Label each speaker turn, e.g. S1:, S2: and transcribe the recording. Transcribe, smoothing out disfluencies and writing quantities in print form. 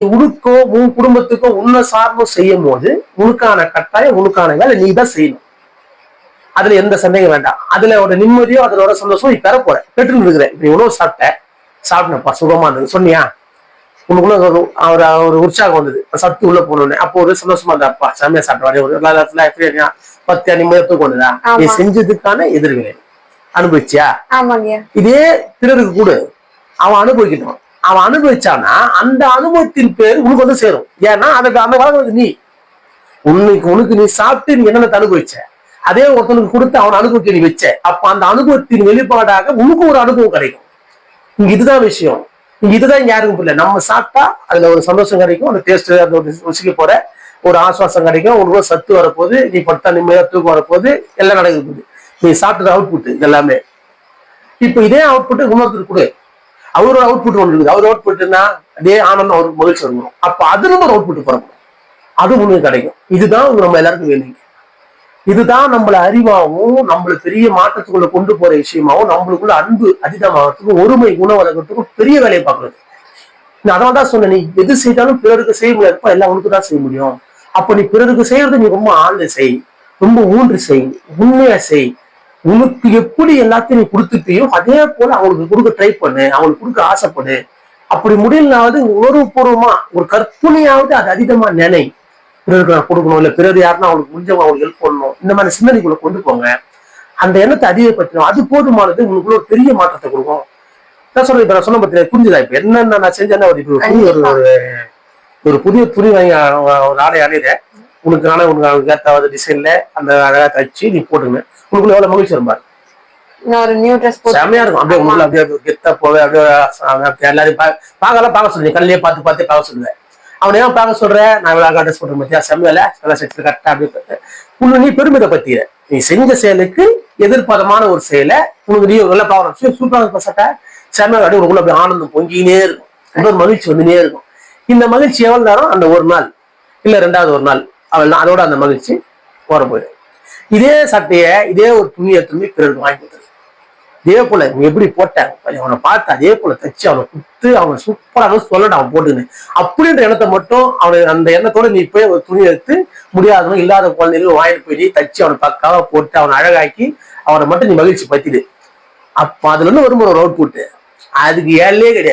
S1: உனக்கோ உன் குடும்பத்துக்கோ உன்னை சார்போ செய்யும் போது உனக்கான கட்டாயம் உனக்கான வேலை நீ தான் செய்யணும். அதுல எந்த சந்தேகம் வேண்டாம். அதுல ஒரு நிம்மதியோ அதோட சந்தோஷம் நீ பெற போற, பெற்று இருக்கிற. நீ உணவு சாப்பிட்டப்பா சுகமா இருந்தது சொன்னியா, உனக்குள்ள ஒரு உற்சாகம் வந்தது, சத்து உள்ள போனோன்னு, அப்போ ஒரு சந்தோஷமா இருந்தாப்பா செம்மையா சாப்பிட்டு ஒரு பத்து நிம்மதியா தூக்கம் வந்ததா, நீ செஞ்சதுக்கான எதிர்வினை அனுபவிச்சியா? இதே பிறருக்கு கூட அவன் அனுபவிக்கணும். அவன் அனுபவிச்சானா அந்த அனுபவத்தின் பேர் உனக்கு வந்து சேரும். ஏன்னா அதுக்கு அந்த காலம் நீ உனக்கு நீ சாப்பிட்டு நீ என்னென்ன அனுபவிச்ச, அதே ஒருத்தனுக்கு கொடுத்து அவன் அனுபவிக்க நீ வச்ச. அப்ப அந்த அனுபவத்தின் வெளிப்பாடாக உனக்கு ஒரு அனுபவம் கிடைக்கும். இங்க இதுதான் விஷயம். இங்க இதுதான் இங்க யாருக்கும் புரியல. நம்ம சாப்பிட்டா அதுல ஒரு சந்தோஷம் கிடைக்கும், அந்த டேஸ்ட் அந்த ருசிக்க போற ஒரு ஆசுவாசம் கிடைக்கும், உனக்கு சத்து வரப்போகுது, நீ படுத்தா நிம்மதியா தூக்கம் வரப்போகுது, எல்லாம் நடக்க போகுது. நீ சாப்பிட்டது அவுட்புட் இது எல்லாமே. இப்ப இதே அவுட்புட் இன்னொருத்தருக்கு கொடு, அவரோட அவுட்புட் ஒன்று இருக்குது. அவர் அவுட்புட்னா அதே ஆனந்தம் அவருக்கு மகிழ்ச்சி வரணும். அப்ப அது நம்ம அவுட்புட் போறோம், அது உனக்கு கிடைக்கும். இதுதான் நம்ம எல்லாருக்கும் வேணும். இதுதான் நம்மள அறிவாகவும் நம்மள பெரிய மாற்றத்துக்குள்ள கொண்டு போற விஷயமாவும் நம்மளுக்குள்ள அன்பு அதிகமாகறதுக்கும் ஒருமை குணவளர்க்கறதுக்கும் பெரிய வேலையை பார்க்கறது. அதனால தான் சொன்ன, நீ எது செய்தாலும் பிறருக்கு செய்ய முடியாதுப்பா, எல்லாம் உனக்கு தான் செய்ய முடியும். அப்ப நீ பிறருக்கு செய்யறது நீ ரொம்ப ஆழ்ந்து செய், ரொம்ப ஊன்று செய், உண்மையா செய். உனக்கு எப்படி எல்லாத்தையும் நீ கொடுத்துட்டியோ அதே போல அவங்களுக்கு கொடுக்க ட்ரை பண்ணு, அவங்களுக்கு கொடுக்க ஆசைப்படு. அப்படி முடியலாவது உணர்வுபூர்வமா ஒரு கற்பனையாவது அது அதிகமா நினை, பிறருக்கு நான் கொடுக்கணும், இல்ல பிறர் யாருன்னா அவங்களுக்கு முடிஞ்சவங்க அவங்களுக்கு ஹெல்ப் பண்ணணும், இந்த மாதிரி சிந்தனைக்குள்ள கொண்டு போங்க. அந்த எண்ணத்தை அதிகப்படுத்தணும், அது போதுமானது உங்களுக்குள்ள ஒரு பெரிய மாற்றத்தை கொடுக்கும். நான் சொல்றேன், இப்ப நான் சொன்ன பத்தி புரிஞ்சுதா? இப்ப என்னென்ன நான் செஞ்சேன்னா ஒரு புதிய துணி வாங்கி ஒரு ஆடை அணியிறேன், உனக்கு ஏற்ற டிசைன்ல அந்த அழகா தச்சு நீ போட்டுங்க, உங்களுக்குள்ள எவ்வளவு மகிழ்ச்சி வரும்பாரு. செமையா இருக்கும். அப்படியே உங்களை அப்படியே கெத்தா போவே, அப்படியே எல்லாரையும் பார்க்க சொல்லுங்க, கல்லையே பார்த்து பார்க்க சொல்லுவேன். அவனை ஏன் பார்க்க சொல்ற, நான் விழாக்கா ட்ரெஸ் போட்டு பத்தியா செம்மையில நல்லா செட்டு கரெக்டா அப்படி உன்னை நீ பெருமித பத்திர. நீ செஞ்ச செயலுக்கு எதிர்பாதமான ஒரு செயலை உனக்கு நீ நல்லா பார்க்கணும், சூப்பராக சட்டை செம்மையா அப்படியே உனக்குள்ள அப்படி ஆனந்தம் பொங்கினே இருக்கும், இன்னொரு மகிழ்ச்சி வந்துனே இருக்கும். இந்த மகிழ்ச்சி எவ்வளவு நேரம், அந்த ஒரு நாள் இல்ல ரெண்டாவது ஒரு நாள் அவள் அதோட அந்த மகிழ்ச்சி போற போயிடும். இதே சட்டையை இதே ஒரு துணியை பிறருக்கு வாங்கி கொடுத்துரு. இதே போல நீ எப்படி போட்டாங்க அவனை பார்த்து அதே போல தச்சு அவனை குத்து அவனை சூப்பராக சொல்லணும் அவன் போட்டுன்னு அப்படின்ற எண்ணத்தை மட்டும் அவனை அந்த எண்ணத்தோட நீ போய் ஒரு துணி எடுத்து முடியாதவங்க இல்லாத குழந்தைகளும் வாங்கிட்டு போய் தச்சு அவனை பக்காவா போட்டு அவனை அழகாக்கி அவனை மட்டும் நீ மகிழ்ச்சி பத்திடு. அப்ப அதுல இருந்து வரும்போது ஒரு அவுட் புட்டு, அதுக்கு ஏழையே கிடையாது.